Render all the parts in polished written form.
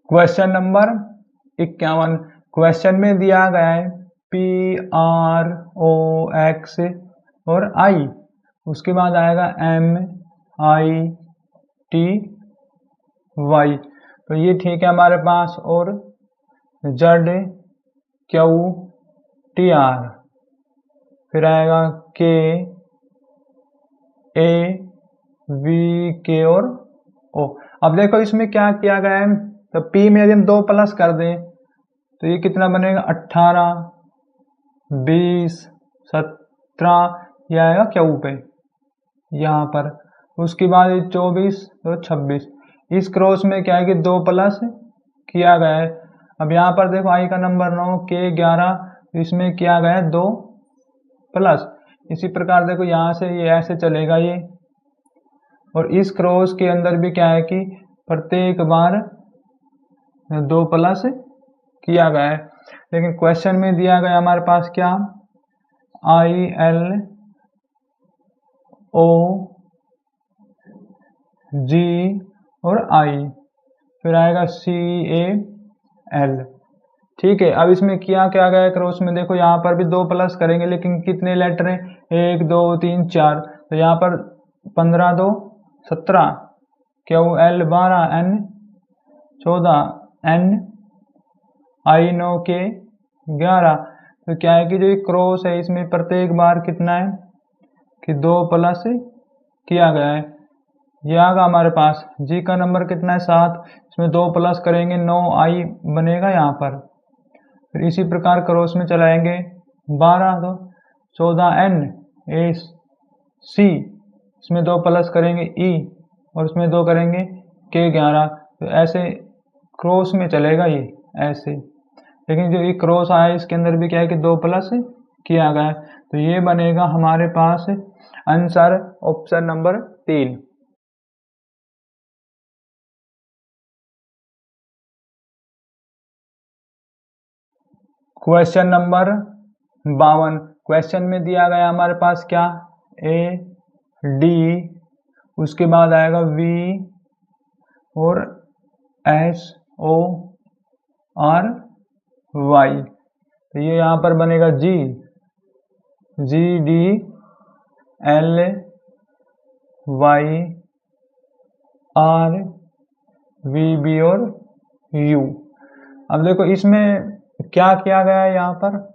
Question number 51। Question में दिया गया है PROX और I, उसके बाद आएगा MITY, तो ये ठीक है हमारे पास, और ZQTR, फिर आएगा KAVK और O। अब देखो इसमें क्या किया गया है, तो P में यदि हम 2 प्लस कर दें तो ये कितना बनेगा, 18, 20, 17, ये आएगा Q पे यहाँ पर, उसके बाद 24 तो 26। इस क्रॉस में क्या है कि 2 प्लस किया गया है। अब यहाँ पर देखो I का नंबर 9, K 11, इसमें किया गया है 2 प्लस। इसी प्रकार देखो यहाँ से ये ऐसे चलेगा ये, और इस क्रॉस के अंदर भी क्या है कि प्रत्येक बार 2 प्लस किया गया है। लेकिन क्वेश्चन में दिया गया हमारे पास क्या, ILOG और I, फिर आएगा CAL। ठीक है, अब इसमें किया क्या गया है क्रॉस में, देखो यहाँ पर भी 2 प्लस करेंगे, लेकिन कितने लेटर हैं, 1 2 3 4, तो यहाँ पर 15 2 17, QL 12, N 14, N I 9, K 11। तो क्या है कि जो ये क्रॉस है इसमें प्रत्येक बार कितना है कि 2 प्लस किया गया है। ये आगा हमारे पास G का नंबर कितना है, 7, इसमें 2 प्लस करेंगे 9 I बनेगा यहाँ पर। फिर इसी प्रकार क्रॉस में चलाएंगे 12 तो 14 N A C, इसमें 2 प्लस करेंगे E और इसमें 2 करेंगे K 11। तो ऐसे क्रॉस में चलेगा ये ऐसे, लेकिन जो ये क्रॉस आया इसके अंदर भी क्या है कि 2 प्लस किया गया है। तो ये बनेगा हमारे पास answer option number 3। Question number 52। Question में दिया गया हमारे पास क्या, AD, उसके बाद आएगा V और SORY, तो ये यहाँ पर बनेगा GDLYRVB और U। अब देखो इसमें क्या किया गया है, यहाँ पर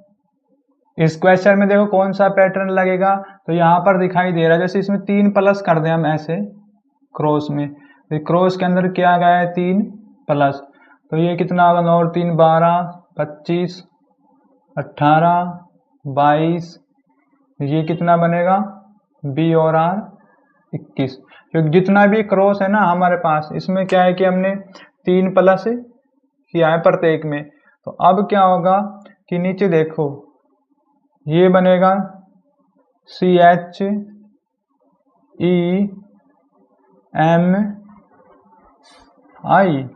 इस क्वेश्चन में देखो कौन सा पैटर्न लगेगा, तो यहाँ पर दिखाई दे रहा है, जैसे इसमें 3 प्लस कर दें हम ऐसे क्रॉस में, तो क्रॉस के अंदर किया गया है 3 प्लस, तो ये कितना होगा, 9 और 3 12, 25, 18, 22, ये कितना बनेगा, B और R 21। क्योंकि जितना भी क्रॉस है ना हमारे पास, इसमें क्या है कि हमने 3 प्लस किया है प्रत्येक में। तो अब क्या होगा कि नीचे देखो ये बनेगा CHEMI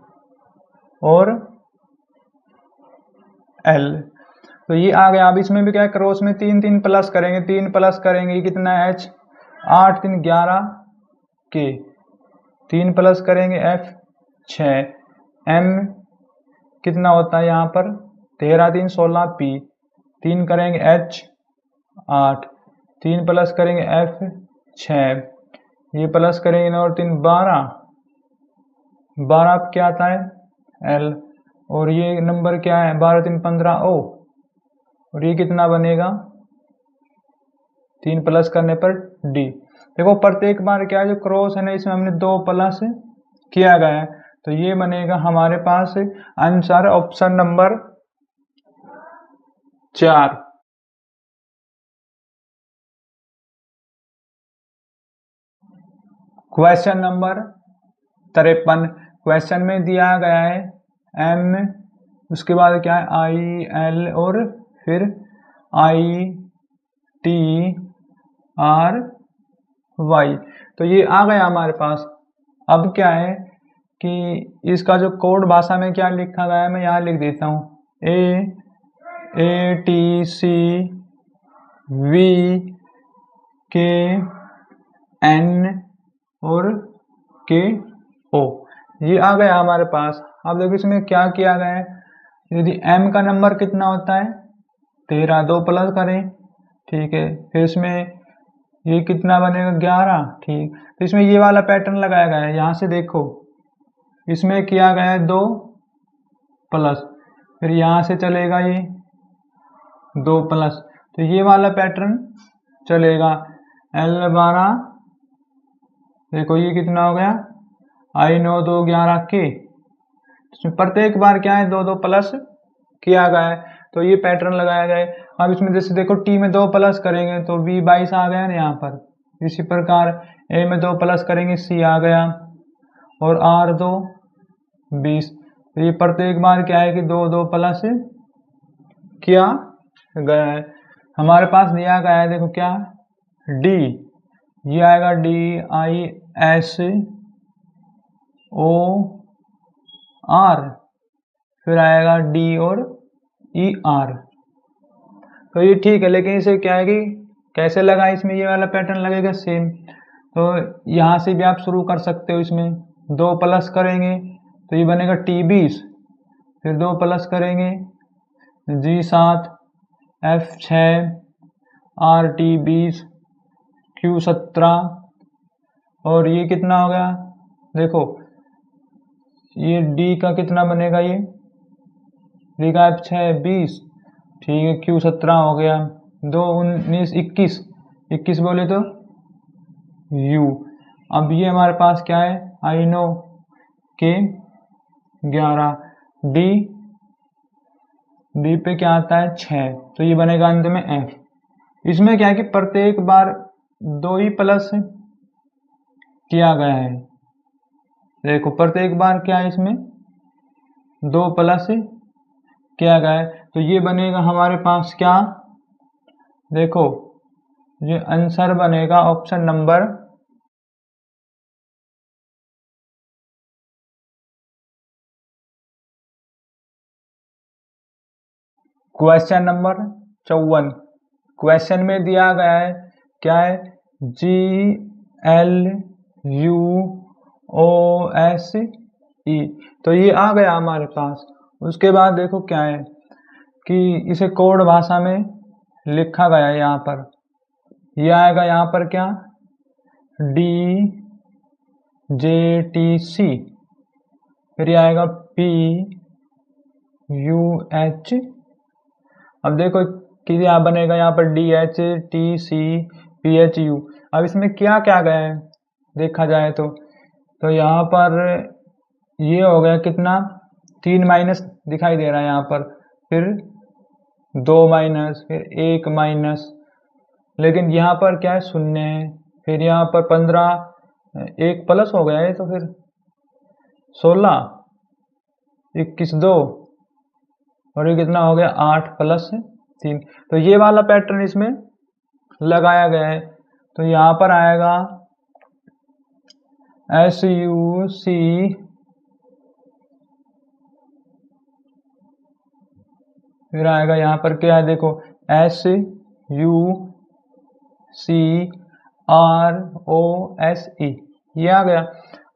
और L, तो ये आ गया। अब इसमें भी क्या है, क्रॉस में 3 3 प्लस करेंगे, 3 प्लस करेंगे, ये कितना है H, 8 3 11 K, 3 प्लस करेंगे F 6, M कितना होता है यहाँ पर 13 3 16 P, 3 करेंगे H 8, 3 प्लस करेंगे F 6, ये प्लस करेंगे 9 और 3 12, 12 क्या आता है L, और ये नंबर क्या है 12 3 15 O, और ये कितना बनेगा 3 प्लस करने पर D। देखो प्रत्येक बार क्या है जो क्रॉस है ना, इसमें हमने 2 प्लस किया गया है, तो ये बनेगा हमारे पास answer option number 4। Question number 53। Question में दिया गया है M, उसके बाद क्या है IL और फिर ITRY, तो ये आ गया हमारे पास। अब क्या है कि इसका जो कोड भाषा में क्या लिखा गया है, मैं यहाँ लिख देता हूँ, ATCVKN और KO, ये आ गया हमारे पास। अब देखो इसमें क्या किया गया है, यदि m का नंबर कितना होता है 13, 2 प्लस करें, ठीक है, फिर इसमें ये कितना बनेगा 11, ठीक। तो इसमें ये वाला पैटर्न लगाया गया है, यहाँ से देखो इसमें किया गया है 2 प्लस, फिर यहाँ से चलेगा ये 2 प्लस, तो ये वाला पैटर्न चलेगा। L12 देखो ये कितना हो गया, I9 2 11 के, इसमें प्रत्येक बार क्या है 2 2 प्लस किया गया है, तो ये पैटर्न लगाया गया है। अब इसमें जैसे देखो T में 2 प्लस करेंगे तो B 22 आ गया ना यहाँ पर, इसी प्रकार A में 2 प्लस करेंगे C आ गया, और R 2 20, तो ये प्रत्येक बार क्या है कि 2 2 प्लस किया गया है। हमारे पास दिया गया है देखो क्या, D, ये आएगा DISOR, फिर आएगा D और ER, तो ये ठीक है, लेकिन इसे क्या है कि कैसे लगा, इसमें ये वाला पैटर्न लगेगा सेम, तो यहाँ से भी आप शुरू कर सकते हो। इसमें 2 प्लस करेंगे तो ये बनेगा T20, फिर 2 प्लस करेंगे G7 F6 RT20 Q17, और ये कितना हो गया देखो, ये D का कितना बनेगा, ये D का F6 20, ठीक है, Q17 हो गया, 2 19 21, 21 बोले तो U। अब ये हमारे पास क्या है, I9 के 11, D पे क्या आता है 6, तो ये बनेगा अंत में F। इसमें क्या है कि प्रत्येक बार 2 ही प्लस किया गया है, देखो प्रत्येक बार क्या है इसमें 2 प्लस किया गया है, तो ये बनेगा हमारे पास क्या, देखो ये आंसर बनेगा option number question number 54। Question में दिया गया है क्या है, GLUOSE, तो ये आ गया हमारे पास। उसके बाद देखो क्या है कि इसे कोड भाषा में लिखा गया है, यहाँ पर ये आएगा, यहाँ पर क्या DJTC, फिर ये आएगा PUH, अब देखो क्या बनेगा यहाँ पर DHTCPHU। अब इसमें क्या क्या गया है देखा जाए तो यहाँ पर ये हो गया कितना 3 माइनस दिखाई दे रहा है यहाँ पर, फिर 2 माइनस, फिर 1 माइनस, लेकिन यहाँ पर क्या है 0 है, फिर यहाँ पर 15, 1 प्लस हो गया है, तो फिर 16, 21 2, और ये कितना हो गया 8 प्लस 3, तो ये वाला पैटर्न इसमें लगाया गया है। तो यहाँ पर आएगा SUC, फिर आएगा यहाँ पर क्या है देखो SUCROSE, ये आ गया।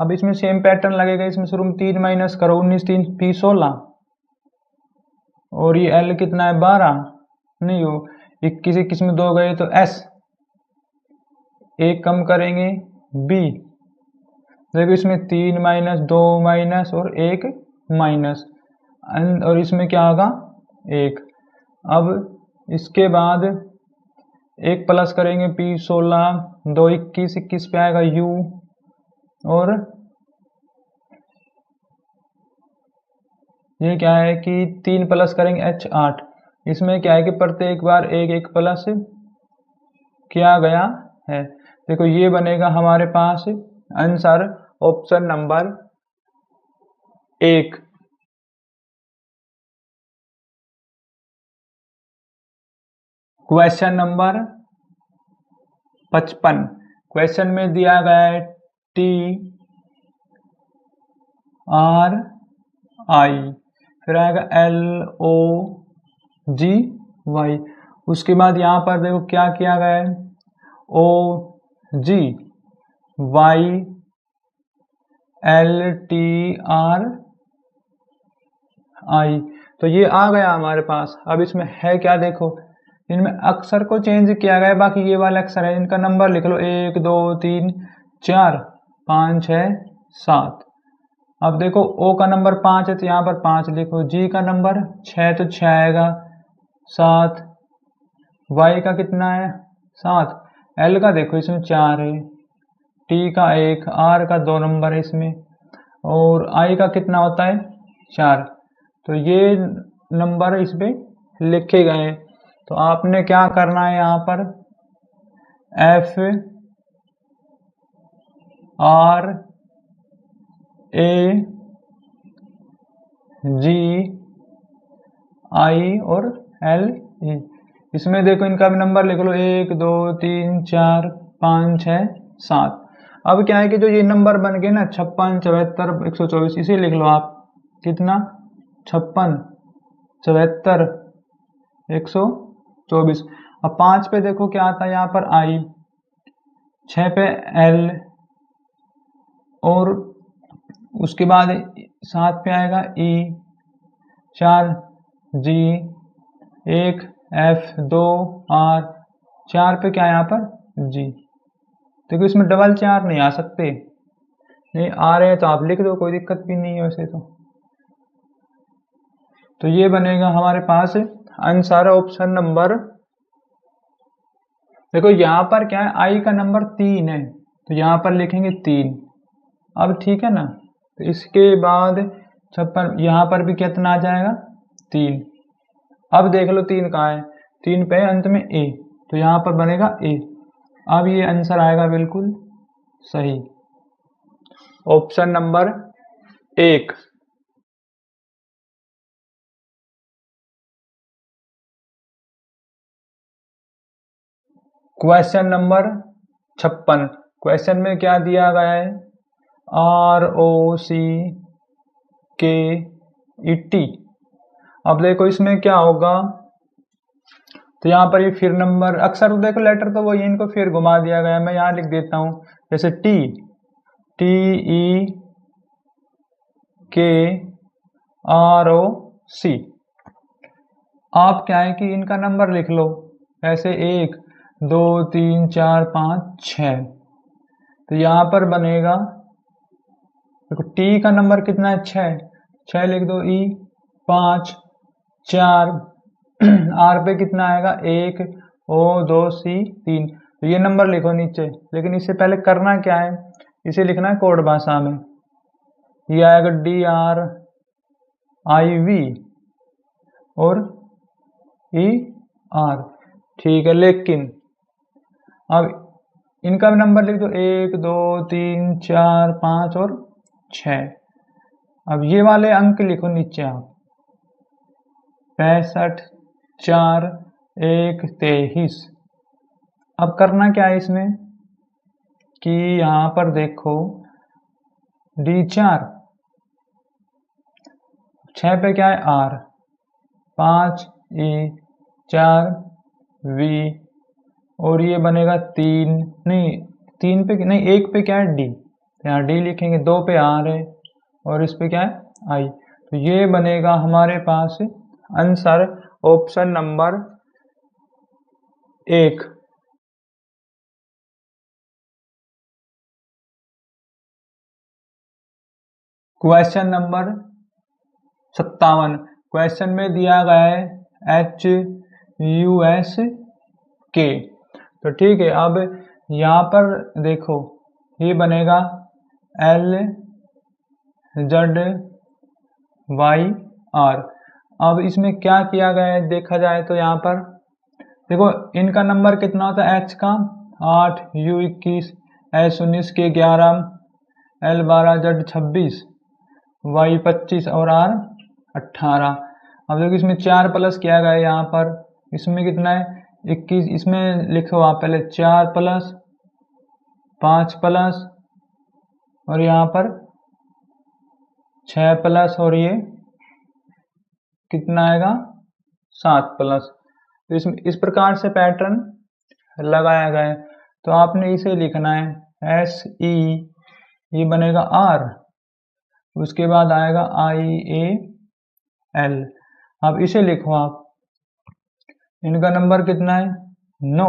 अब इसमें सेम पैटर्न लगेगा, इसमें शुरू में 3 माइनस करो, 19 3 P 16, और ये L कितना है 12, नहीं हो 21 21 में 2 गए तो S, 1 कम करेंगे B, देखो इसमें 3 माइनस 2 माइनस और 1 माइनस, और इसमें क्या होगा 1। अब इसके बाद 1 प्लस करेंगे P 16, 2 21 21 पे आएगा U, और ये क्या है कि 3 प्लस करेंगे H 8, इसमें क्या है कि प्रत्येक बार 1 1 प्लस किया गया है। देखो ये बनेगा हमारे पास answer option number 1। Question number 55। Question में दिया गया है TRI, फिर आएगा LOGY, उसके बाद यहाँ पर देखो क्या किया गया है OGY LTR आई। तो ये आ गया हमारे पास। अब इसमें है क्या देखो, इनमें अक्षर को चेंज किया गया, बाकी ये वाले अक्षर है इनका नंबर लिख लो 1 2 3 4 5 6 7। अब देखो ओ का नंबर 5 है तो यहाँ पर 5 लिखो, जी का नंबर 6 तो 6 आएगा 7, वाई का कितना है 7, एल का देखो इसमें 4 है, टी का 1, आर का 2 नंबर है इसमें, और आई का कितना होता है 4। तो ये नंबर इस पे लिखे गए हैं। तो आपने क्या करना है यहाँ पर एफ आर ए जी आई और एल ई। इसमें देखो इनका भी नंबर लिख लो 1 2 3 4 5 6 7। अब क्या है कि जो ये नंबर बन गए ना 56 74 124, इसे लिख लो आप कितना 56 74 124। अब 5 पे देखो क्या आता है यहाँ पर आई, 6 पे एल, और उसके बाद 7 पे आएगा ई, 4 जी, 1 एफ, 2 आर, 4 पे क्या है यहाँ पर जी। देखो इसमें डबल 4 नहीं आ सकते, नहीं आ रहे हैं तो आप लिख दो, कोई दिक्कत भी नहीं है वैसे तो ये बनेगा हमारे पास आंसर ऑप्शन नंबर। देखो यहाँ पर क्या है आई का नंबर 3 है तो यहाँ पर लिखेंगे 3। अब ठीक है ना, तो इसके बाद 56 यहाँ पर भी कितना आ जाएगा 3। अब देख लो 3 कहाँ है, 3 पे अंत में ए, तो यहाँ पर बनेगा ए। अब ये आंसर आएगा बिल्कुल सही, option number 1। Question number 56। Question में क्या दिया गया है, ROCKET। अब देखो इसमें क्या होगा, तो यहाँ पर ये फिर नंबर अक्सर तो देखो लेटर तो वही इनको फिर घुमा दिया गया, मैं यहाँ लिख देता हूँ जैसे TEKROC। आप क्या है कि इनका नंबर लिख लो ऐसे 1 2 3 4 5 6। तो यहाँ पर बनेगा देखो टी का नंबर कितना है 6, 6 लिख दो, ई 5 4 आर पे कितना आएगा 1, ओ 2 सी 3। तो ये नंबर लिखो नीचे, लेकिन इससे पहले करना क्या है, इसे लिखना है कोड भाषा में। ये आएगा DRIV और ER, ठीक है। लेकिन अब इनका भी नंबर लिख दो 1 2 3 4 5 और 6। अब ये वाले अंक लिखो नीचे आप 65 4 1 23। अब करना क्या है इसमें कि यहाँ पर देखो D4, 6 पे क्या है R, 5 E, 4 V, और ये बनेगा 3, नहीं 3 पे नहीं 1 पे क्या है D, यहाँ D लिखेंगे, 2 पे R है और इस पे क्या है I। तो ये बनेगा हमारे पास answer option number 1। Question number 57। Question में दिया गया है HUSK। तो ठीक है, अब यहाँ पर देखो ये बनेगा LZYR। अब इसमें क्या किया गया है देखा जाए तो यहाँ पर देखो इनका नंबर कितना होता है, H का 8, U 21, S 19, K 11, L 12, Z 26, Y 25 और R 18। अब देखो इसमें 4 प्लस किया गया है, यहाँ पर इसमें कितना है 21। इसमें लिखो आप पहले 4 प्लस 5 प्लस और यहाँ पर 6 प्लस और ये कितना आएगा 7 प्लस। तो इसमें इस प्रकार से पैटर्न लगाया गया है। तो आपने इसे लिखना है SE, ये बनेगा R, उसके बाद आएगा IA, L। अब इसे लिखो आप, इनका नंबर कितना है 9,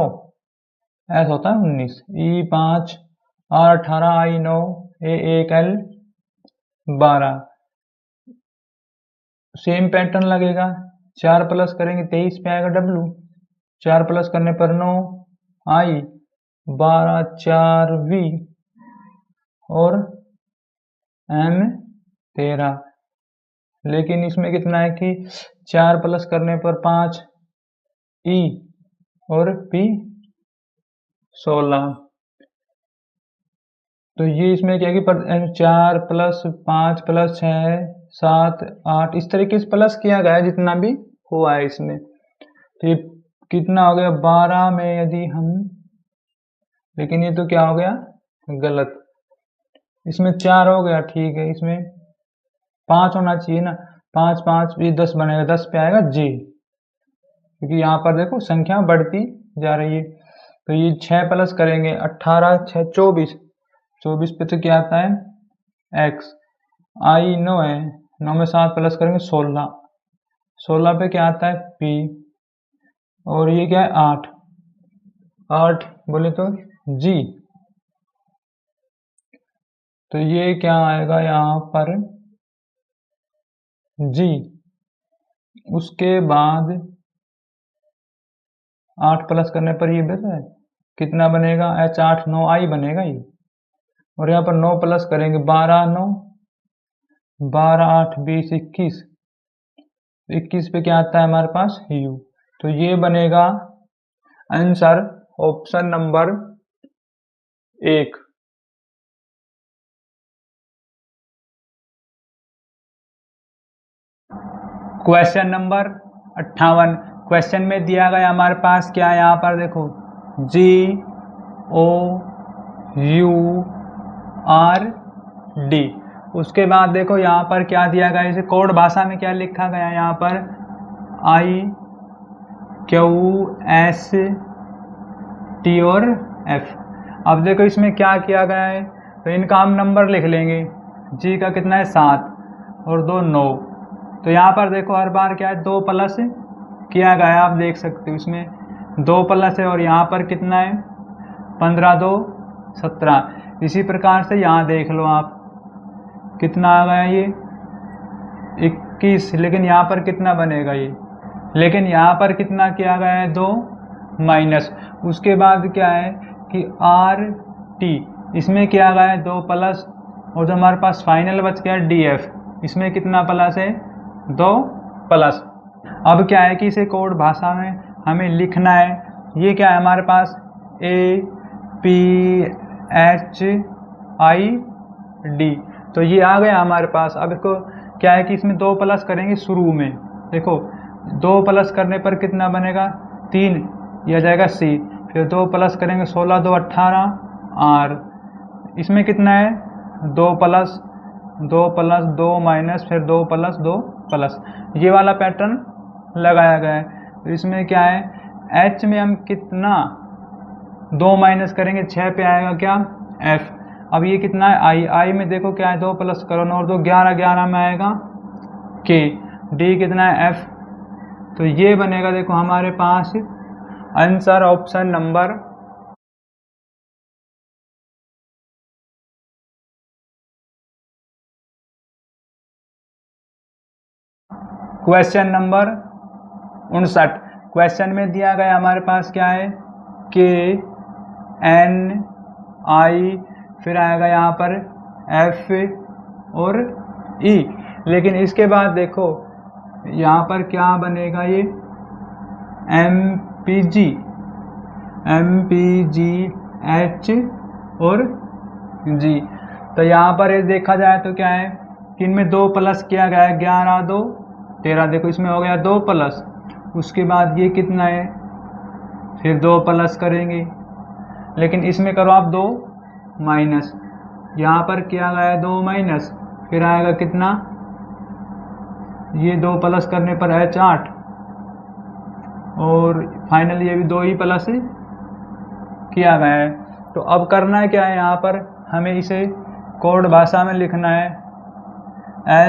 S होता है 19, E 5, R 18, I 9, A 1, L 12। Same pattern लगेगा, 4 प्लस करेंगे 23 पे आएगा W, 4 प्लस करने पर 9 I, 12 4 V और M 13। लेकिन इसमें कितना है कि 4 प्लस करने पर 5 E और P 16। तो ये इसमें क्या कि 4 प्लस 5 प्लस 6 7 8 इस तरीके से प्लस किया गया है जितना भी हुआ है इसमें। तो ये कितना हो गया 12 में यदि हम, लेकिन ये तो क्या हो गया गलत, इसमें 4 हो गया ठीक है, इसमें 5 होना चाहिए ना, 5 5 ये 10 बनेगा, 10 पे आएगा J, क्योंकि यहाँ पर देखो संख्या बढ़ती जा रही है। तो ये 6 प्लस करेंगे 18 6 24, 24 पे तो क्या आता है X, I 9 है, 9 में 7 प्लस करेंगे 16, 16 पे क्या आता है P और ये क्या है 8, 8 बोले तो G। तो ये क्या आएगा यहाँ पर G। उसके बाद 8 प्लस करने पर ये बेटा है कितना बनेगा H 8 9 I बनेगा ये, और यहाँ पर 9 प्लस करेंगे 12 9 12 8 20 21, 21 पे क्या आता है हमारे पास U। तो ये बनेगा answer option number 1। Question number 58, question में दिया गया हमारे पास क्या है, यहाँ पर देखो GOUR D। उसके बाद देखो यहाँ पर क्या दिया गया, इसे कोड भाषा में क्या लिखा गया है, यहाँ पर IQST और F। अब देखो इसमें क्या किया गया है, तो इनका हम नंबर लिख लेंगे। G का कितना है 7 और 2 9। तो यहाँ पर देखो हर बार क्या है 2 प्लस किया गया है, आप देख सकते हो इसमें 2 प्लस है, और यहाँ पर कितना है 15 2 17। इसी प्रकार से यहाँ देख लो आप कितना आ गया ये 21, लेकिन यहाँ पर कितना बनेगा ये, लेकिन यहाँ पर कितना किया गया है 2 माइनस। उसके बाद क्या है कि RT, इसमें किया गया है 2 प्लस, और जो हमारे पास फाइनल बच गया है DF, इसमें कितना प्लस है 2 प्लस। अब क्या है कि इसे कोड भाषा में हमें लिखना है। ये क्या है हमारे पास APHID, तो ये आ गया हमारे पास। अब इसको क्या है कि इसमें 2 प्लस करेंगे शुरू में, देखो 2 प्लस करने पर कितना बनेगा 3, यह जाएगा C, फिर 2 प्लस करेंगे 16 2 18 R, इसमें कितना है 2 प्लस 2 प्लस 2 माइनस फिर 2 प्लस 2 प्लस, ये वाला पैटर्न लगाया गया है। तो इसमें क्या है H में हम कितना 2 माइनस करेंगे 6 पे आएगा क्या F। अब ये कितना है I में देखो क्या है 2 प्लस करो 9 और 2 11 11 में आएगा K, D कितना है F। तो ये बनेगा देखो हमारे पास answer option number question number 59। Question में दिया गया हमारे पास क्या है KNI, फिर आएगा यहाँ पर F और E, लेकिन इसके बाद देखो यहाँ पर क्या बनेगा ये MPG H और G। तो यहाँ पर ये देखा जाए तो क्या है कि इनमें 2 प्लस किया गया है 11 2 13, देखो इसमें हो गया 2 प्लस, उसके बाद ये कितना है फिर 2 प्लस करेंगे, लेकिन इसमें करो आप 2 माइनस, यहाँ पर किया गया है 2 माइनस, फिर आएगा कितना ये 2 प्लस करने पर H 8, और फाइनली ये भी 2 ही प्लस किया गया है। तो अब करना है क्या है, यहाँ पर हमें इसे कोड भाषा में लिखना है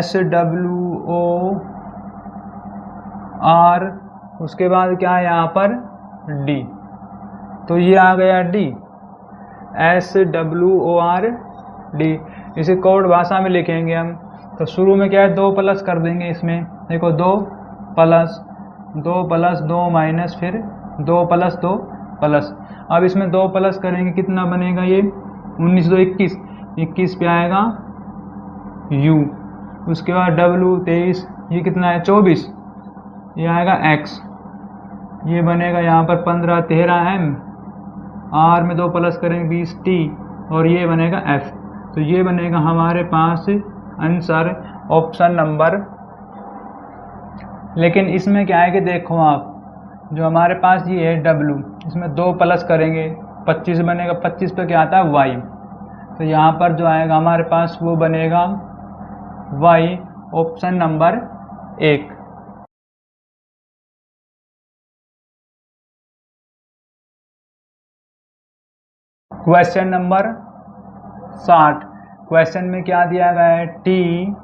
SWORD R, उसके बाद क्या है यहाँ पर D, तो ये आ गया D, SWORD। इसे कोड भाषा में लिखेंगे हम। तो शुरू में क्या है, 2 प्लस कर देंगे इसमें, देखो 2 प्लस 2 माइनस फिर 2 प्लस 2 प्लस। अब इसमें 2 प्लस करेंगे, कितना बनेगा ये 19 2 21, 21 पे आएगा U, उसके बाद W 23, ये कितना है 24, ये आएगा X, ये बनेगा यहाँ पर 15 13 M, R में 2 प्लस करेंगे 20 T, और ये बनेगा F। तो ये बनेगा हमारे पास आंसर ऑप्शन नंबर। लेकिन इसमें क्या है कि देखो आप, जो हमारे पास ये है W, इसमें 2 प्लस करेंगे 25 बनेगा, 25 पे क्या आता है Y, तो यहाँ पर जो आएगा हमारे पास वो बनेगा Y, option number 1। Question number 60, question में क्या दिया गया है, THRUST,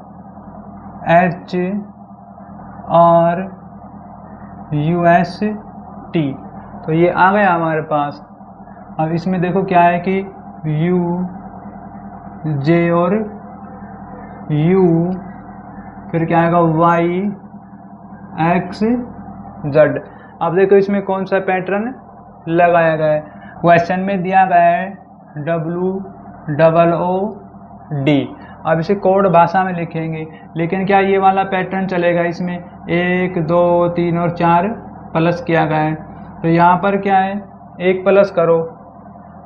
तो ये आ गया हमारे पास। अब इसमें देखो क्या है कि U, J और U, फिर क्या आएगा Y, X, Z। अब देखो इसमें कौन सा पैटर्न लगाया गया है। क्वेश्चन में दिया गया है WOOD, अब इसे कोड भाषा में लिखेंगे, लेकिन क्या ये वाला पैटर्न चलेगा, इसमें 1 2 3 और 4 प्लस किया गया है। तो यहाँ पर क्या है, 1 प्लस करो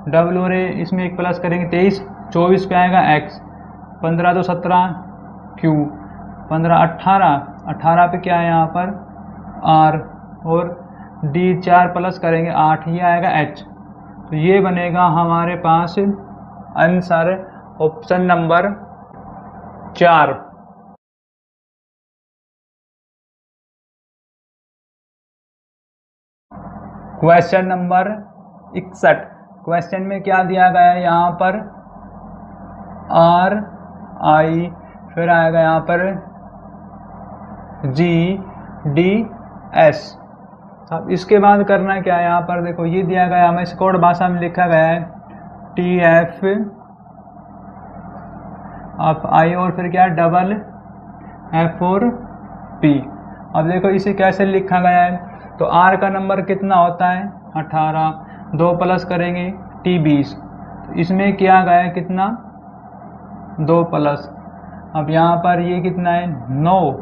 W रे, इसमें 1 प्लस करेंगे 23, 24 पे आएगा X, 15 2 17 Q, 15 18 पे क्या है यहाँ पर R, और D 4 प्लस करेंगे 8, ये आएगा H। तो ये बनेगा हमारे पास answer option number 4। Question number 61, question में क्या दिया गया है, यहाँ पर RI, फिर आएगा यहाँ पर GDS। अब इसके बाद करना क्या है, यहाँ पर देखो ये दिया गया है, हमें इस कोड भाषा में लिखा गया है TF, अब I और फिर क्या है डबल F और P। अब देखो इसे कैसे लिखा गया है, तो R का नंबर कितना होता है 18, 2 प्लस करेंगे T 20, तो इसमें किया गया है कितना 2 प्लस। अब यहाँ पर ये कितना है 9,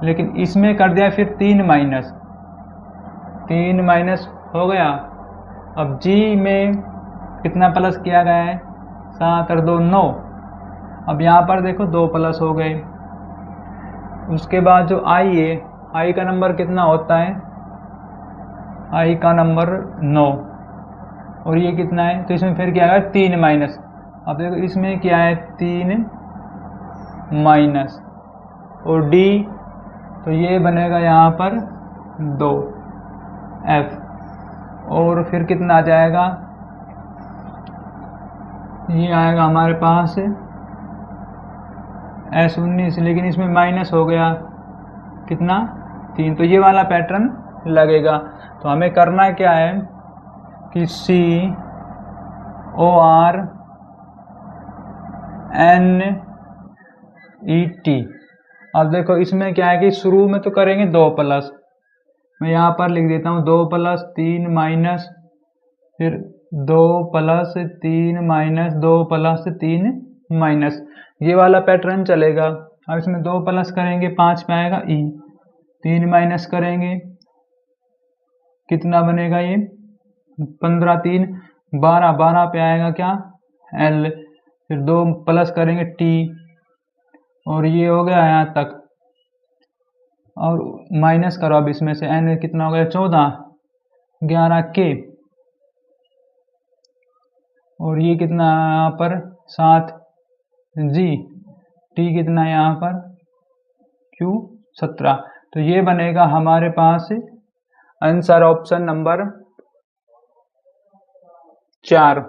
लेकिन इसमें कर दिया फिर 3 माइनस हो गया। अब G में कितना प्लस किया गया है 7 और 2 9, अब यहाँ पर देखो 2 प्लस हो गए। उसके बाद जो I है, I का नंबर कितना होता है, I का नंबर 9, और ये कितना है, तो इसमें फिर क्या है 3 माइनस। अब देखो इसमें क्या है 3 माइनस, और D, तो ये बनेगा यहाँ पर 2 F, और फिर कितना आ जाएगा, ये आएगा हमारे पास S19, लेकिन इसमें माइनस हो गया कितना 3, तो ये वाला पैटर्न लगेगा। तो हमें करना क्या है कि CORNET। अब देखो इसमें क्या है कि शुरू में तो करेंगे 2 प्लस, मैं यहाँ पर लिख देता हूँ 2 प्लस 3 माइनस, फिर 2 प्लस 3 माइनस, 2 प्लस 3 माइनस, ये वाला पैटर्न चलेगा। अब इसमें 2 प्लस करेंगे 5 पे आएगा E, 3 माइनस करेंगे कितना बनेगा ये 15 3 12, 12 पे आएगा क्या L, फिर 2 प्लस करेंगे T, और ये हो गया यहाँ तक, और माइनस करो अब इसमें से N कितना हो गया 14, 11 K, और ये कितना यहाँ पर 7 G, T कितना है यहाँ पर Q 17। तो ये बनेगा हमारे पास answer option number 4।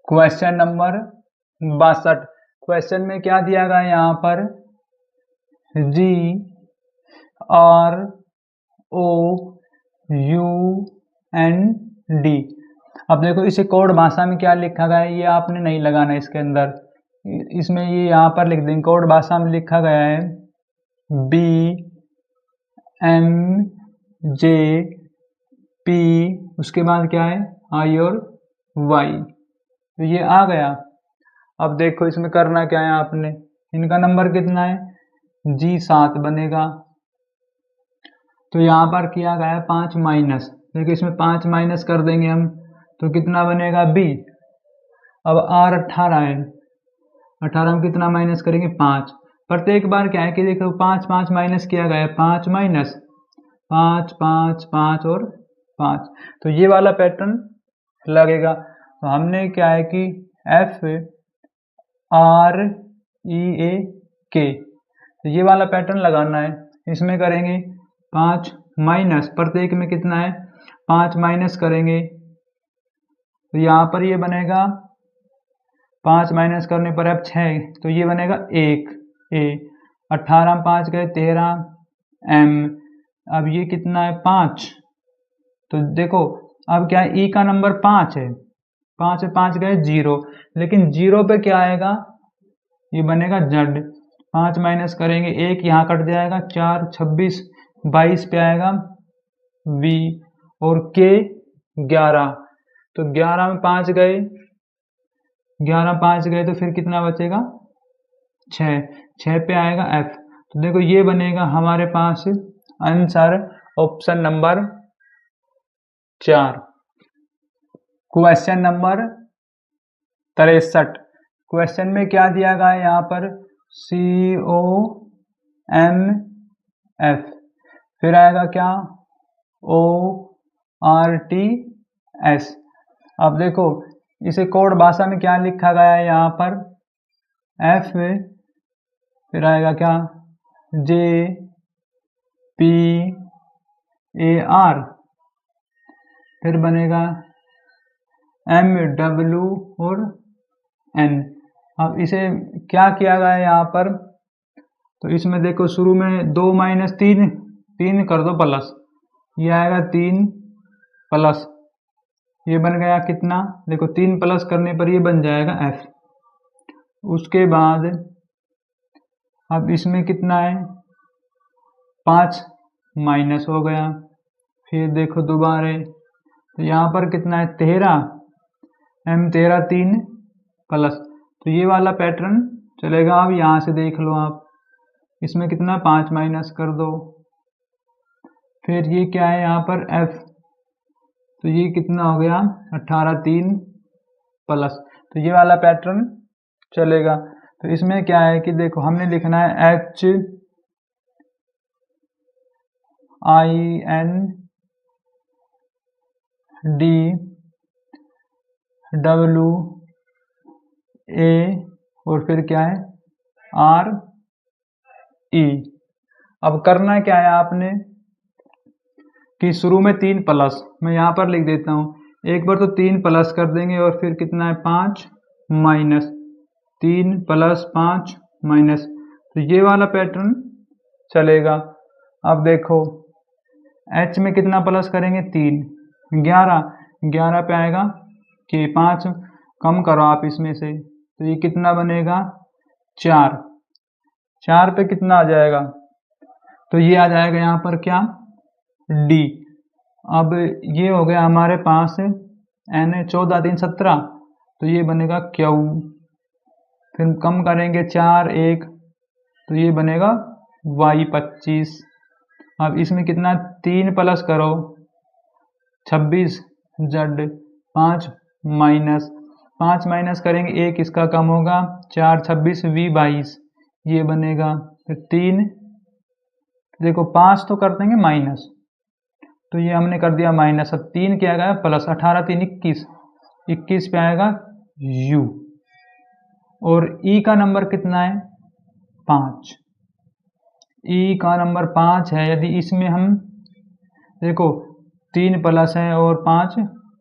Question number 62। Question में क्या दिया गया है यहाँ पर, GROUND। अब देखो इसे कोड भाषा में क्या लिखा गया है, ये आपने नहीं लगाना इसके अंदर, इसमें ये यहाँ पर लिख देंगे। कोड भाषा में लिखा गया है BMJP, उसके बाद क्या है I और Y, तो ये आ गया। अब देखो इसमें करना क्या है आपने, इनका नंबर कितना है, G7 बनेगा। तो यहाँ पर किया गया है 5 माइनस, देखो इसमें 5 माइनस कर देंगे हम तो कितना बनेगा B। अब R 18 है, 18 में कितना माइनस करेंगे 5। प्रत्येक बार क्या है कि देखो 5 5 माइनस किया गया है, 5 माइनस 5 5 5 और 5, तो ये वाला पैटर्न लगेगा। तो हमने क्या है कि FREAK, तो ये वाला पैटर्न लगाना है। इसमें करेंगे 5 माइनस, प्रत्येक में कितना है 5 माइनस करेंगे, तो यहाँ पर ये बनेगा 5 माइनस करने पर अब 6, तो ये बनेगा 1 A। 18 में 5 गए 13 M। अब ये कितना है 5, तो देखो अब क्या है, E का नंबर 5 है, 5 में 5 गए 0, लेकिन 0 पे क्या आएगा, ये बनेगा Z। 5 माइनस करेंगे 1 यहाँ कट जाएगा, 4 26 22 पे आएगा V और K 11, तो 11 में 5 गए, 11 में 5 गए तो फिर कितना बचेगा 6, 6 पे आएगा F। तो देखो ये बनेगा हमारे पास answer option number 4। Question number 63। Question में क्या दिया गया है यहाँ पर, COMF, फिर आएगा क्या ORTS। अब देखो इसे कोड भाषा में क्या लिखा गया है यहाँ पर, F, फिर आएगा क्या JPAR, फिर बनेगा MW और N। अब इसे क्या किया गया है यहाँ पर, तो इसमें देखो शुरू में 2 माइनस 3, 3 कर दो प्लस, ये आएगा 3 प्लस, ये बन गया कितना, देखो 3 प्लस करने पर ये बन जाएगा F। उसके बाद अब इसमें कितना है 5 माइनस हो गया, फिर देखो दोबारा, तो यहाँ पर कितना है 13 M, 13 3 प्लस, तो ये वाला पैटर्न चलेगा। अब यहाँ से देख लो आप, इसमें कितना 5 माइनस कर दो, फिर ये क्या है यहाँ पर F, तो ये कितना हो गया 18 3 प्लस, तो ये वाला पैटर्न चलेगा। तो इसमें क्या है कि देखो हमने लिखना है HINDWA और फिर क्या है RE। अब करना क्या है आपने कि शुरू में 3 प्लस, मैं यहाँ पर लिख देता हूँ, एक बार तो 3 प्लस कर देंगे और फिर कितना है 5 माइनस, 3 प्लस 5 माइनस, तो ये वाला पैटर्न चलेगा। अब देखो H में कितना प्लस करेंगे 3, 11, 11 पे आएगा कि 5 कम करो आप इसमें से, तो ये कितना बनेगा 4, 4 पे कितना आ जाएगा, तो ये आ जाएगा यहाँ पर क्या D। अब ये हो गया हमारे पास N, 14 3 17, तो ये बनेगा Q, फिर कम करेंगे 4 1, तो ये बनेगा Y 25। अब इसमें कितना 3 प्लस करो 26 Z, 5 माइनस, 5 माइनस करेंगे 1 इसका कम होगा, 4 26 V 22, ये बनेगा, फिर 3, देखो 5 तो कर देंगे माइनस, तो ये हमने कर दिया माइनस। अब 3 क्या गया प्लस, 18 3 21, 21 पे आएगा U और E का नंबर कितना है 5, E का नंबर 5 है। यदि इसमें हम देखो 3 प्लस है और 5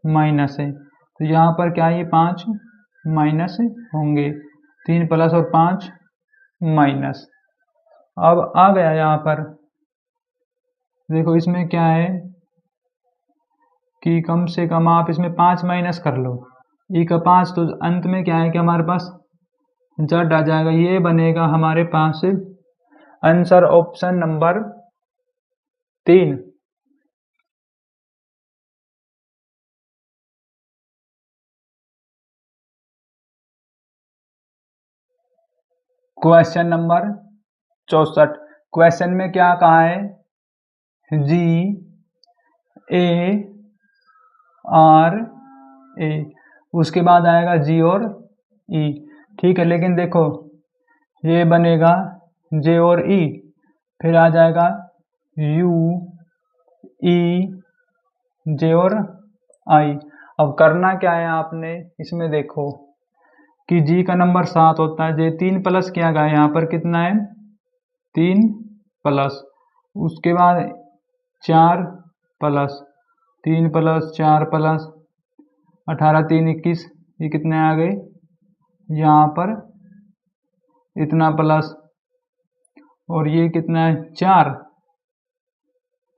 माइनस है, तो यहाँ पर क्या है 5 माइनस होंगे, 3 प्लस और 5 माइनस। अब आ गया यहाँ पर, देखो इसमें क्या है कि कम से कम आप इसमें 5 माइनस कर लो, ई का 5, तो अंत में क्या है कि हमारे पास जेड आ जाएगा। ये बनेगा हमारे पास answer option number 3। Question number 64। Question में क्या कहा है, जी ए आर ए, उसके बाद आएगा जी और ई। ठीक है, लेकिन देखो ये बनेगा जे और ई, फिर आ जाएगा यू ई जे और आई। अब करना क्या है आपने, इसमें देखो कि जी का नंबर 7 होता है, जे 3 प्लस किया गया यहाँ पर कितना है 3 प्लस, उसके बाद 4 प्लस 3 प्लस 4 प्लस 18 3 21, ये कितने आ गए यहाँ पर इतना प्लस, और ये कितना है 4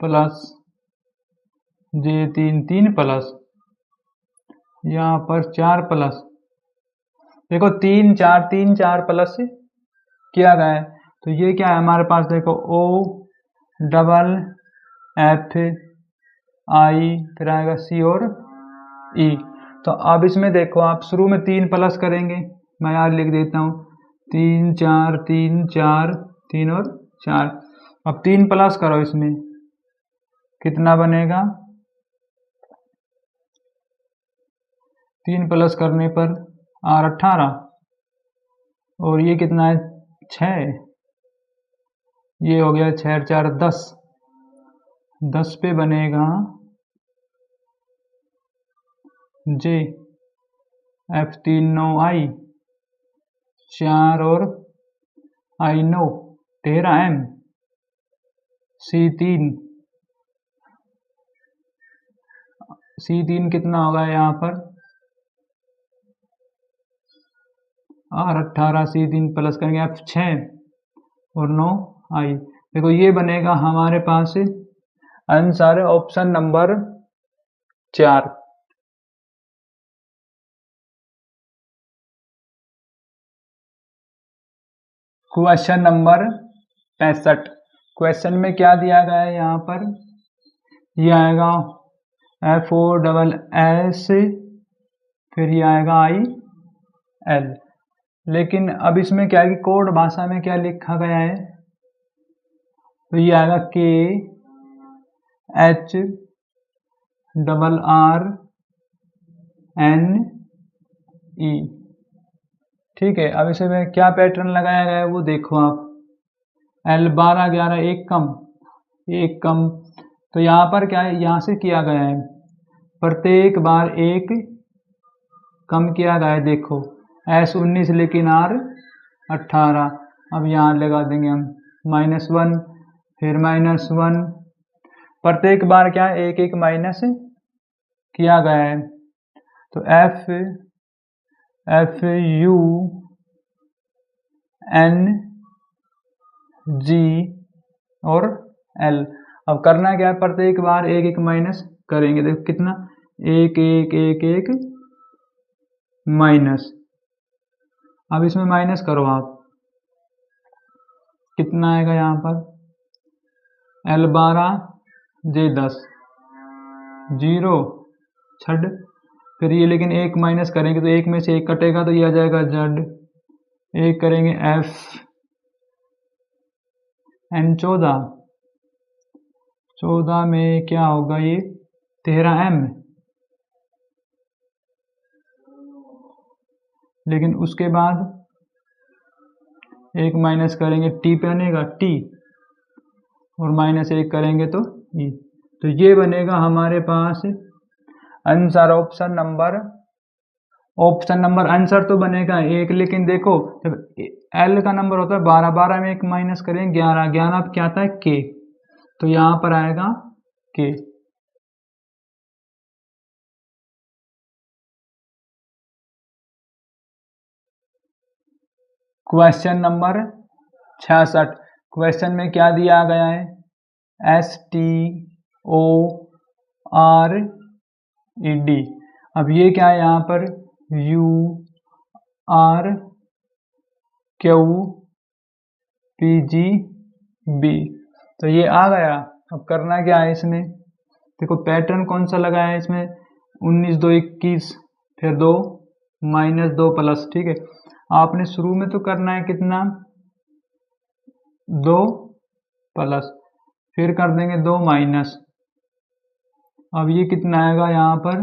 प्लस जे 3 प्लस यहाँ पर 4 प्लस, देखो 3 4 प्लस किया गया है, तो ये क्या है हमारे पास, देखो ओ डबल एफ आई, फिर आएगा सी और ई। तो अब इसमें देखो आप शुरू में 3 प्लस करेंगे, मैं यार लिख देता हूँ 3 4 3 4 3 और 4। अब 3 प्लस करो, इसमें कितना बनेगा, 3 प्लस करने पर आर 18, और ये कितना है 6, ये हो गया 6 4 10, 10 पे बनेगा जे एफ 3 9 आई, 4 और आई 9 13 एम सी 3 कितना होगा यहाँ पर आर 18, सी 3 प्लस करेंगे एफ 6 और 9 आई। देखो ये बनेगा हमारे पास answer option number 4। Question number 65। Question में क्या दिया गया है यहाँ पर, ये आएगा एफ ओ डबल एस, फिर ये आएगा आई एल। लेकिन अब इसमें क्या है कि कोड भाषा में क्या लिखा गया है, तो ये आएगा K H double R N E. ठीक है, अब इसे में क्या पैटर्न लगाया गया है वो देखो आप, एल 12 11 एक कम, तो यहाँ पर क्या है, यहाँ से किया गया है प्रत्येक बार एक कम किया गया है। देखो एस 19 लेकिन आर 18, अब यहाँ लगा देंगे हम -1, फिर -1, प्रत्येक बार क्या है एक एक माइनस किया गया है। तो एफ यू एन जी और एल। अब करना क्या है, प्रत्येक बार एक एक माइनस करेंगे, देखो कितना एक एक एक एक माइनस। अब इसमें माइनस करो आप, कितना आएगा यहाँ पर एल 12 जे 10 0 छड, फिर ये लेकिन एक माइनस करेंगे तो एक में से एक कटेगा, तो ये आ जाएगा जेड, एक करेंगे एफ एन 14 में क्या होगा ये 13 एम, लेकिन उसके बाद एक माइनस करेंगे टी पे बनेगा टी, और -1 करेंगे तो ई। तो ये बनेगा हमारे पास आंसर ऑप्शन नंबर आंसर तो बनेगा 1, लेकिन देखो जब एल का नंबर होता है 12, 12 में एक माइनस करेंगे 11, 11 क्या आता है के, तो यहाँ पर आएगा के। Question number 66। क्वेश्चन में क्या दिया गया है? STORED। अब ये क्या है यहाँ पर? URQPGB। तो ये आ गया। अब करना क्या है इसमें? देखो पैटर्न कौन सा लगा है इसमें? 19 2 21, फिर 2 माइनस 2 प्लस। ठीक है, आपने शुरू में तो करना है कितना? 2 प्लस, फिर कर देंगे 2 माइनस। अब ये कितना आएगा यहाँ पर?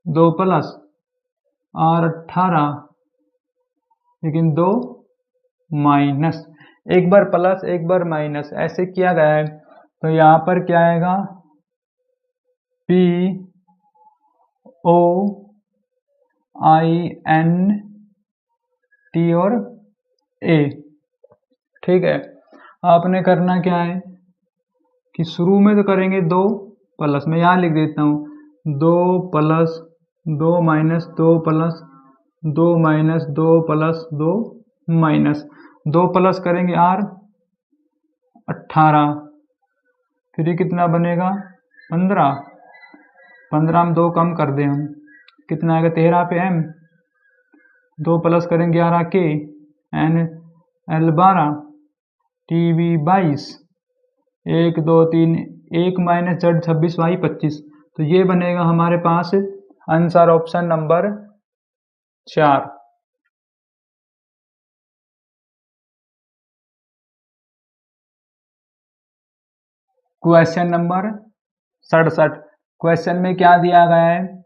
2 प्लस और 18, लेकिन 2 माइनस। एक बार प्लस एक बार माइनस ऐसे किया गया है। तो यहाँ पर क्या आएगा? POINT और A। ठीक है, आपने करना क्या है कि शुरू में तो करेंगे 2 प्लस, मैं यहाँ लिख देता हूँ 2 plus 2 minus 2 plus 2 minus 2 plus 2 minus 2 plus करेंगे R 18, फिर ये कितना बनेगा? 15। 15 में 2 कम कर दें हम, कितना आएगा? 13 पे M, 2 प्लस करेंगे 11 K, NL 12, TV 22, 1 2 3 1 minus Z 26 Y 25। तो ये बनेगा हमारे पास answer option number 4। Question number 67। Question में क्या दिया गया है?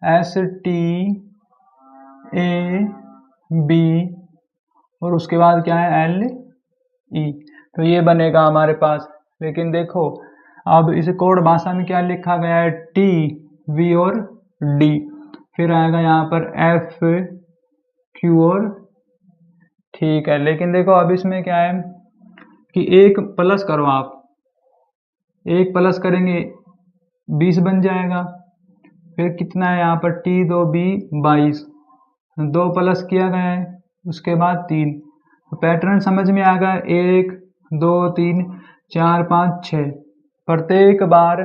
STAB और उसके बाद क्या है? LE। तो ये बनेगा हमारे पास। लेकिन देखो अब इस कोड भाषा में क्या लिखा गया है? T V और D, फिर आएगा यहाँ पर F Q और, ठीक है। लेकिन देखो अब इसमें क्या है कि एक प्लस करो आप, एक प्लस करेंगे 20 बन जाएगा। फिर कितना है यहाँ पर? T 2 B 22, 2 प्लस किया गया है, उसके बाद 3। तो पैटर्न समझ में आ गया? 1 2 3 4 5 6, प्रत्येक बार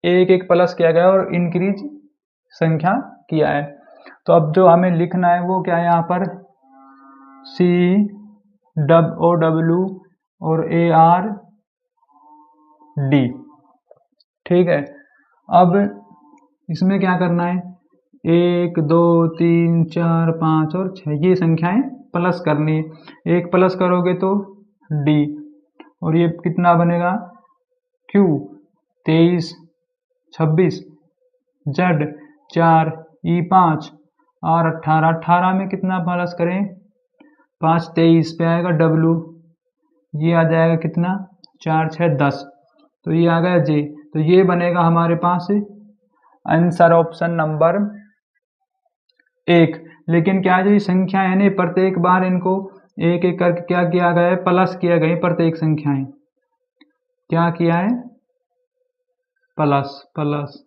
एक एक प्लस किया गया और इंक्रीज संख्या किया है। तो अब जो हमें लिखना है वो क्या है यहाँ पर? COW और ARD। ठीक है, अब इसमें क्या करना है? 1 2 3 4 5 और 6 ये संख्याएं प्लस करनी है। एक प्लस करोगे तो D, और ये कितना बनेगा? Q 23 26, Z 4 E 5 और 18। 18 में कितना प्लस करें? 5 23 पे आएगा W, ये आ जाएगा कितना? 4 6 10। तो ये आ गया J। तो ये बनेगा हमारे पास आंसर ऑप्शन नंबर 1। लेकिन क्या जो ये संख्या है ना, प्रत्येक बार इनको एक एक करके क्या किया गया है? प्लस किया गया है। प्रत्येक संख्याएं क्या किया है? प्लस प्लस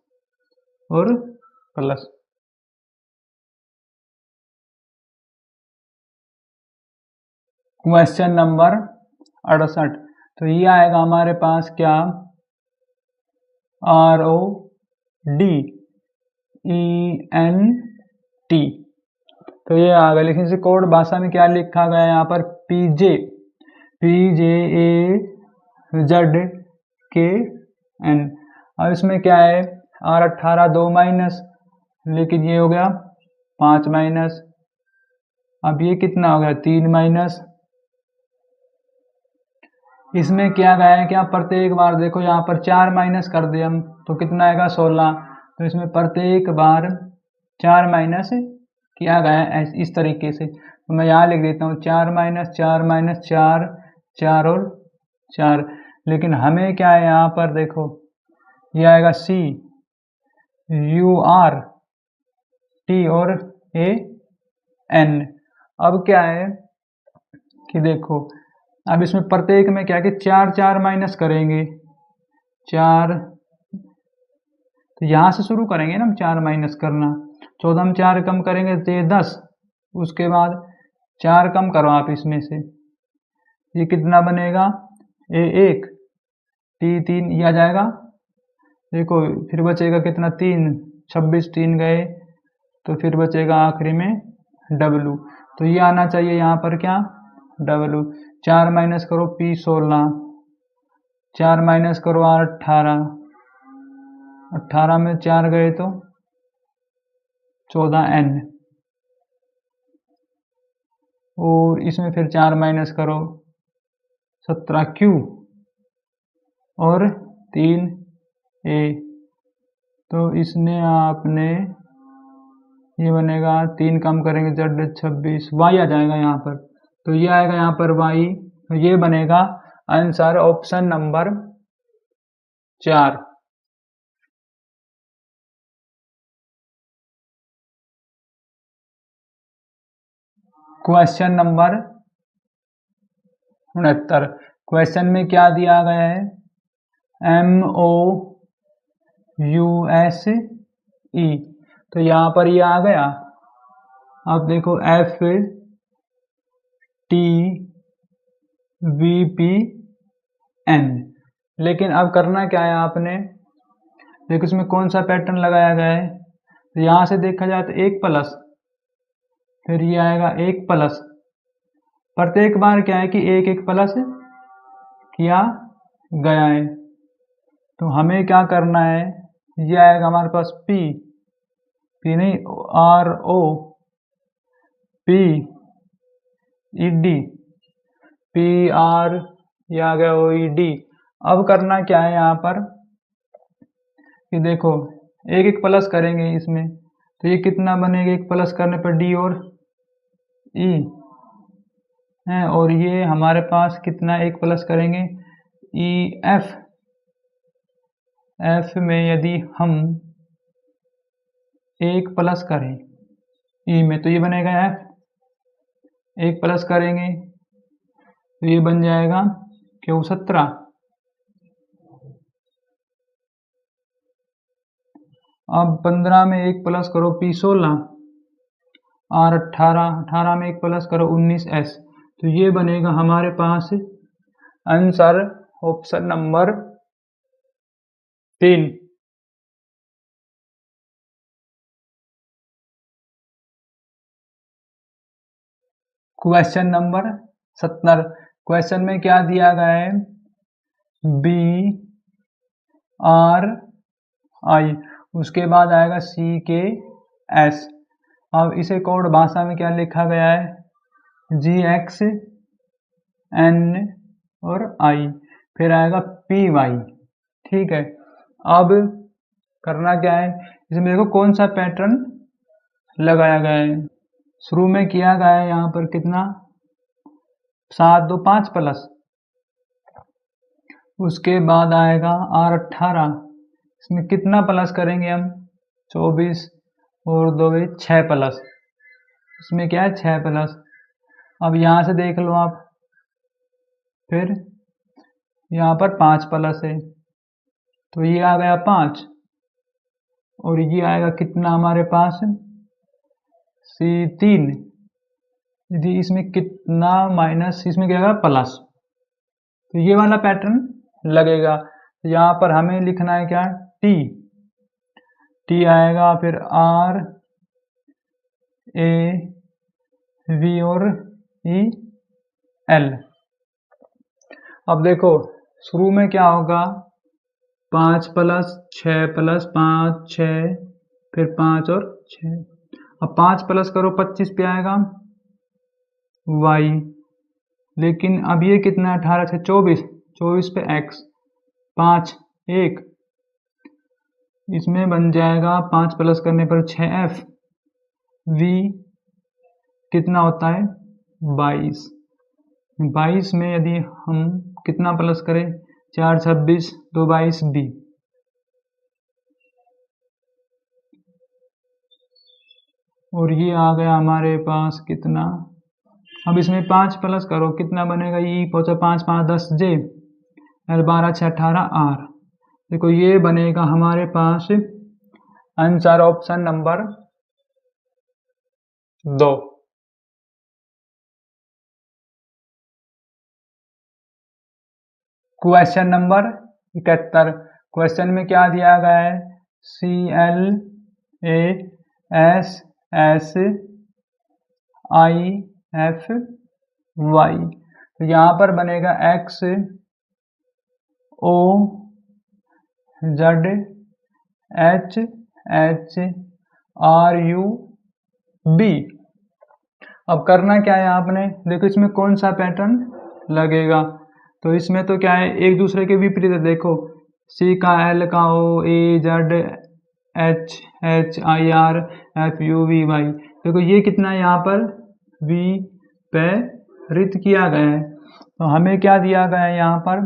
और प्लस। Question number 68। तो ये आएगा हमारे पास क्या? RODENT। तो ये आ गया। लेकिन इसे कोड भाषा में क्या लिखा गया है यहाँ पर? PJAZKN। अब इसमें क्या है? R 18 2 माइनस, लेकिन ये हो गया 5 माइनस। अब ये कितना हो गया? 3 माइनस। इसमें क्या गया है? क्या प्रत्येक बार देखो यहाँ पर 4 माइनस कर दे हम तो कितना आएगा? 16। तो इसमें प्रत्येक बार 4 माइनस किया गया है इस तरीके से। तो मैं यहाँ लिख देता हूँ 4 माइनस 4 माइनस 4 4 और 4। लेकिन हमें क्या है यहाँ पर? देखो ये आएगा CURT और AN। अब क्या है कि देखो अब इसमें प्रत्येक में क्या कि 4 4 माइनस करेंगे 4, तो यहाँ से शुरू करेंगे ना हम 4 माइनस करना। 14 में 4 कम करेंगे तो ये 10, उसके बाद 4 कम करो आप इसमें से, ये कितना बनेगा, ए 1 टी 3 ये आ जाएगा। देखो फिर बचेगा कितना, 3, 26 3 गए, तो फिर बचेगा आखिरी में डब्लू। तो ये आना चाहिए यहाँ पर क्या, डब्लू। 4 माइनस करो पी 16, 4 माइनस करो आर 18, 18 में 4 गए तो 14 एन, और इसमें फिर 4 माइनस करो 17 क्यू और 3 ए। तो इसने आपने ये बनेगा, 3 कम करेंगे जेड 26, वाई आ जाएगा यहाँ पर। तो ये आएगा यहाँ पर वाई, तो ये बनेगा answer option number 4। Question number 69। Question में क्या दिया गया है, MOUSE, तो यहाँ पर ये आ गया। अब देखो FTVPN, लेकिन अब करना क्या है आपने, देखो इसमें कौन सा पैटर्न लगाया गया है, तो यहाँ से देखा जाए तो 1 प्लस, फिर ये आएगा 1 प्लस, प्रत्येक बार क्या है कि 1 1 प्लस किया गया है। तो हमें क्या करना है, ये आएगा हमारे पास P नहीं RO PED PR, ये आ गया OED। अब करना क्या है यहाँ पर कि देखो 1 1 प्लस करेंगे इसमें, तो ये कितना बनेगा, 1 प्लस करने पर D और E है, और ये हमारे पास कितना 1 प्लस करेंगे EF, F में यदि हम 1 प्लस करें E में तो ये बनेगा F, 1 प्लस करेंगे तो ये बन जाएगा क्यू 17। अब 15 में 1 प्लस करो P 16 और 18 में 1 प्लस करो 19S, तो ये बनेगा हमारे पास answer option number 3। Question number 70। Question में क्या दिया गया है, BRI, उसके बाद आएगा CKS। अब इसे कोड भाषा में क्या लिखा गया है, GXN और I, फिर आएगा PY। ठीक है, अब करना क्या है, इसमें देखो कौन सा पैटर्न लगाया गया है। शुरू में किया गया है यहाँ पर कितना, 7 2 5 प्लस, उसके बाद आएगा R18, इसमें कितना प्लस करेंगे हम, 24 और 2 6 प्लस, इसमें क्या है 6 प्लस। अब यहाँ से देख लो आप, फिर यहाँ पर 5 प्लस है, तो ये आ गया 5, और ये आएगा कितना हमारे पास C3, यदि इसमें कितना माइनस, इसमें क्या आएगा प्लस, तो ये वाला पैटर्न लगेगा। तो यहाँ पर हमें लिखना है क्या, T आएगा, फिर R A V और E L। अब देखो शुरू में क्या होगा, 5 प्लस 6 प्लस 5 6, फिर 5 और 6, अब 5 प्लस करो 25 पे आएगा Y, लेकिन अब ये कितना है, 18 से 24, 24 पे X, 5 1, इसमें बन जाएगा 5 प्लस करने पर 6F, V कितना होता है 22, 22 में यदि हम कितना प्लस करें, 4 26 2 22 B, और ये आ गया हमारे पास कितना, अब इसमें 5 प्लस करो कितना बनेगा, E पहुंचा 5 5 10 J, L 12 6 18 R। देखो ये बनेगा हमारे पास answer option number 2। Question number 71। Question में क्या दिया गया है? CLASSIFY। तो यहाँ पर बनेगा XOZHHRUB। अब करना क्या है आपने, देखो इसमें कौन सा पैटर्न लगेगा। तो इसमें तो क्या है, एक दूसरे के विपरीत है। देखो C का L का OAZHHIRFUVY, देखो ये कितना है यहाँ पर विपरीत किया गया है। तो हमें क्या दिया गया है यहाँ पर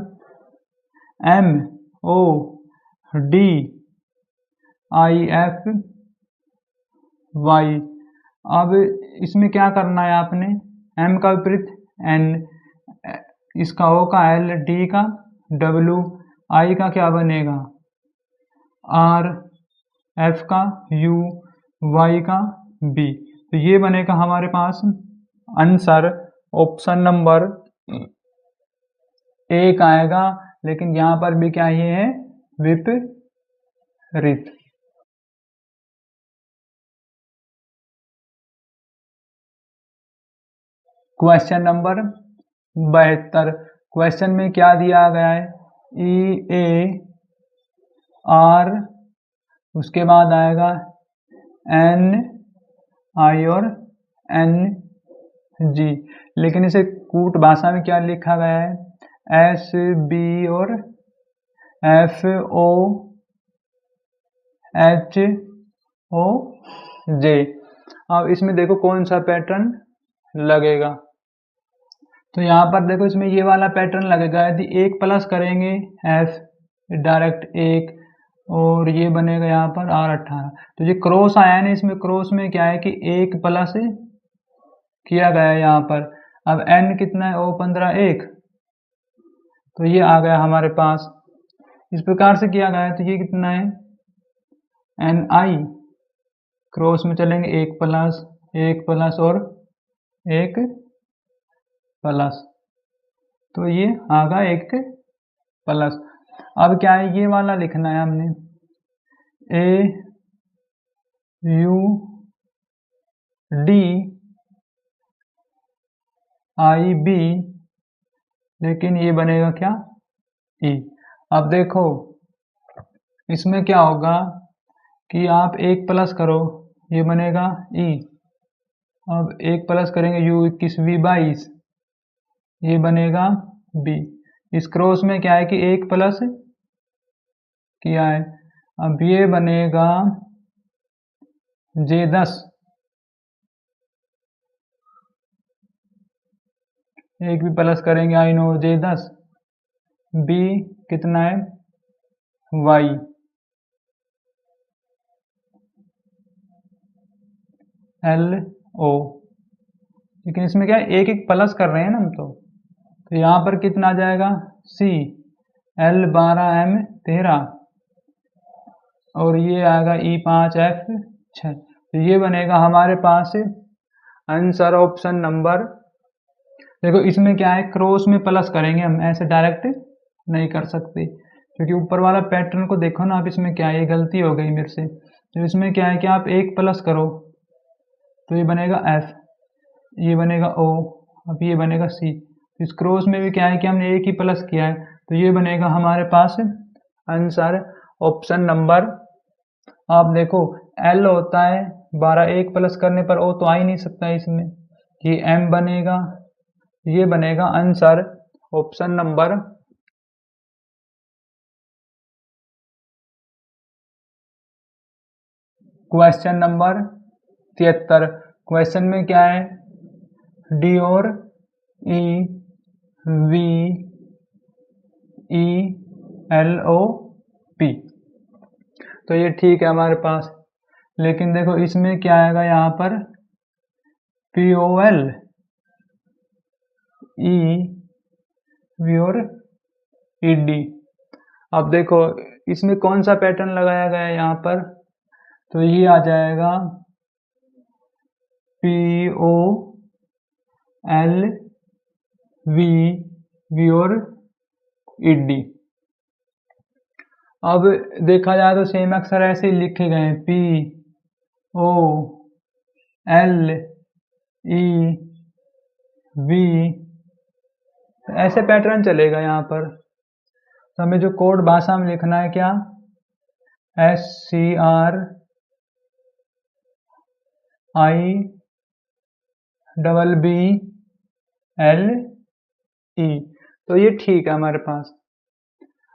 MODIFY। अब इसमें क्या करना है आपने, M का विपरीत N, इसका O का L, D का W, I का क्या बनेगा R, F का U, Y का B। तो ये बनेगा हमारे पास आंसर ऑप्शन नंबर 1 आएगा। लेकिन यहाँ पर भी क्या ये है विपरीत। Question number 72। क्वेश्चन में क्या दिया गया है, EAR, उसके बाद आएगा NI और NG, लेकिन इसे कूट भाषा में क्या लिखा गया है SB और FOHOJ। अब इसमें देखो कौन सा पैटर्न लगेगा। तो यहाँ पर देखो इसमें ये वाला पैटर्न लगेगा। यदि 1 प्लस करेंगे F डायरेक्ट 1, और ये बनेगा यहाँ पर R18। तो ये क्रॉस आया है ना, इसमें क्रॉस में क्या है कि 1 प्लस किया गया है यहाँ पर। अब N कितना है, O15 1, तो ये आ गया हमारे पास। इस प्रकार से किया गया है। तो ये कितना है NI, क्रॉस में चलेंगे 1 प्लस 1 प्लस और 1 प्लस, तो ये आगा 1 प्लस। अब क्या है, ये वाला लिखना है हमने AUDIB, लेकिन ये बनेगा क्या E। अब देखो इसमें क्या होगा कि आप 1 प्लस करो, ये बनेगा E। अब 1 प्लस करेंगे U21 V22, ये बनेगा B। इस क्रॉस में क्या है कि 1 प्लस किया है। अब ये बनेगा J10, एक भी प्लस करेंगे I नो J10, B कितना है Y, LO, लेकिन इसमें क्या है 1 1 प्लस कर रहे हैं ना हम। तो यहाँ पर कितना आ जाएगा C, L12M13, और ये आएगा E5F6। तो ये बनेगा हमारे पास आंसर ऑप्शन नंबर। देखो इसमें क्या है, क्रॉस में प्लस करेंगे हम, ऐसे डायरेक्ट नहीं कर सकते, क्योंकि ऊपर वाला पैटर्न को देखो ना आप। इसमें क्या है, ये गलती हो गई मेरे से। तो इसमें क्या है कि आप 1 प्लस करो, तो ये बनेगा F, ये बनेगा O, अब ये बनेगा C। इस क्रॉस में भी क्या है कि हमने 1 ही प्लस किया है। तो ये बनेगा हमारे पास आंसर ऑप्शन नंबर। आप देखो L होता है 12, 1 प्लस करने पर O तो आ ही नहीं सकता इसमें, ये M बनेगा, ये बनेगा answer option number. Question number 73। Question में क्या है, D और E V E L O P, तो ये ठीक है हमारे पास। लेकिन देखो इसमें क्या आएगा यहाँ पर POL E V और ED। अब देखो इसमें कौन सा पैटर्न लगाया गया है यहाँ पर, तो ये आ जाएगा POL V और ई डी। अब देखा जाए तो सेम अक्षर ऐसे ही लिखे गए हैं, P O L E V, ऐसे पैटर्न चलेगा यहाँ पर। तो हमें जो कोड भाषा में लिखना है क्या, SCRIBBLE, तो ये ठीक है हमारे पास।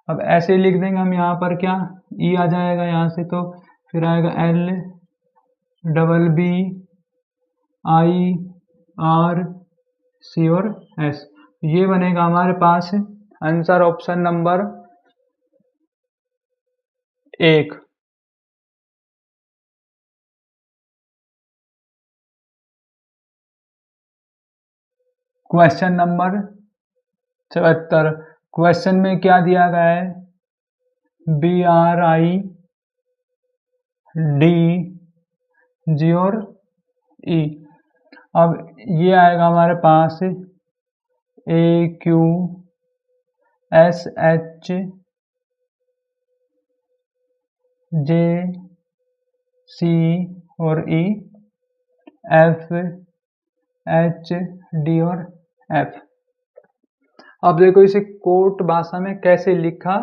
अब ऐसे लिख देंगे हम यहाँ पर क्या, ई आ जाएगा यहाँ से, तो फिर आएगा LBBIRC और S, ये बनेगा हमारे पास answer option number 1। Question number 74, question में क्या दिया गया है, BRID और E। अब ये आएगा हमारे पास AQSHJC और E, FHD और F। अब देखो इसे कोट भाषा में कैसे लिखा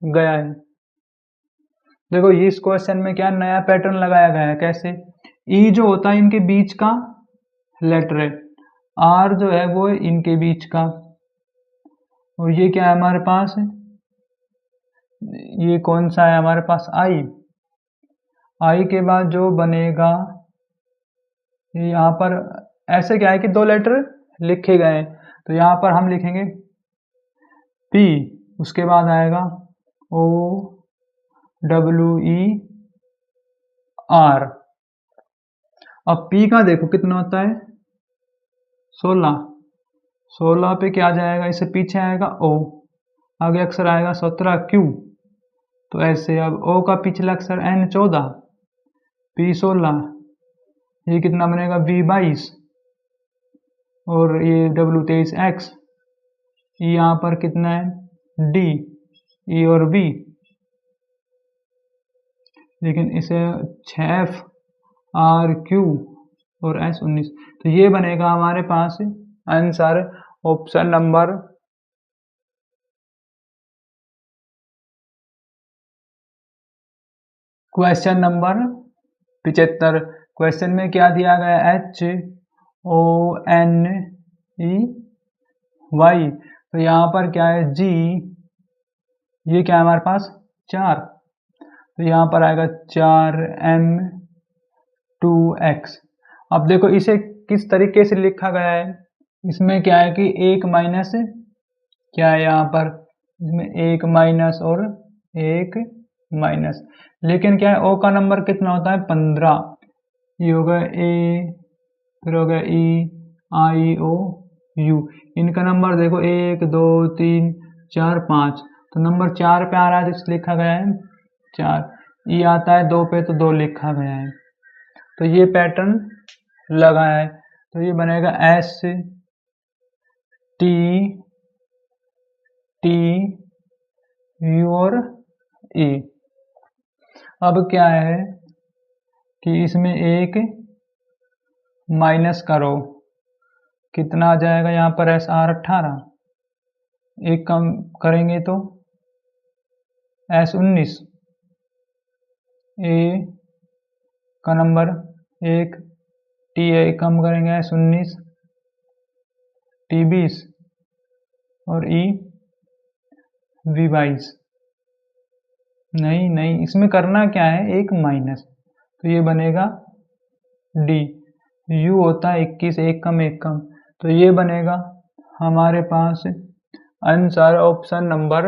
गया है। देखो इस क्वेश्चन में क्या नया पैटर्न लगाया गया है, कैसे, ई जो होता है इनके बीच का लेटर है, आर जो है वो इनके बीच का, और ये क्या है हमारे पास, ये कौन सा है हमारे पास, आई। आई के बाद जो बनेगा यहाँ पर, ऐसे क्या है कि 2 लेटर लिखे गए हैं, तो यहाँ पर हम लिखेंगे पी, उसके बाद आएगा OWER। अब पी का देखो कितना होता है, 16 पे क्या जाएगा, इससे पीछे आएगा ओ, आगे अक्षर आएगा 17 क्यू, तो ऐसे। अब ओ का पिछला अक्षर N 14, P 16, ये कितना बनेगा V 22, और ये W 23 X, यहाँ पर कितना है D, E और V, लेकिन इसे 6F R Q और S 19, तो ये बनेगा हमारे पास answer option number question number 75। Question में क्या दिया गया, HONEY, तो यहाँ पर क्या है G, ये क्या है हमारे पास 4, तो यहाँ पर आएगा 4M2X। अब देखो इसे किस तरीके से लिखा गया है, इसमें क्या है कि एक माइनस, क्या है यहाँ पर, इसमें एक माइनस और एक माइनस, लेकिन क्या है ओ का नंबर कितना होता है 15, ये हो गया ए, फिर हो गया EIOU, इनका नंबर देखो 1 2 3 4 5, तो नंबर 4 पे आ रहा है तो इसलिए लिखा गया है 4, ई आता है 2 पे तो 2 लिखा गया है, तो ये पैटर्न लगा है, तो ये बनेगा STTU और E। अब क्या है कि इसमें एक माइनस करो, कितना आ जाएगा यहाँ पर SR 18, एक कम करेंगे तो S 19, ए का नंबर 1, T एक कम करेंगे S 19, T 20 और E V 22। नहीं, इसमें करना क्या है, एक माइनस, तो ये बनेगा D, U होता है 21, एक कम, तो ये बनेगा हमारे पास आंसर ऑप्शन नंबर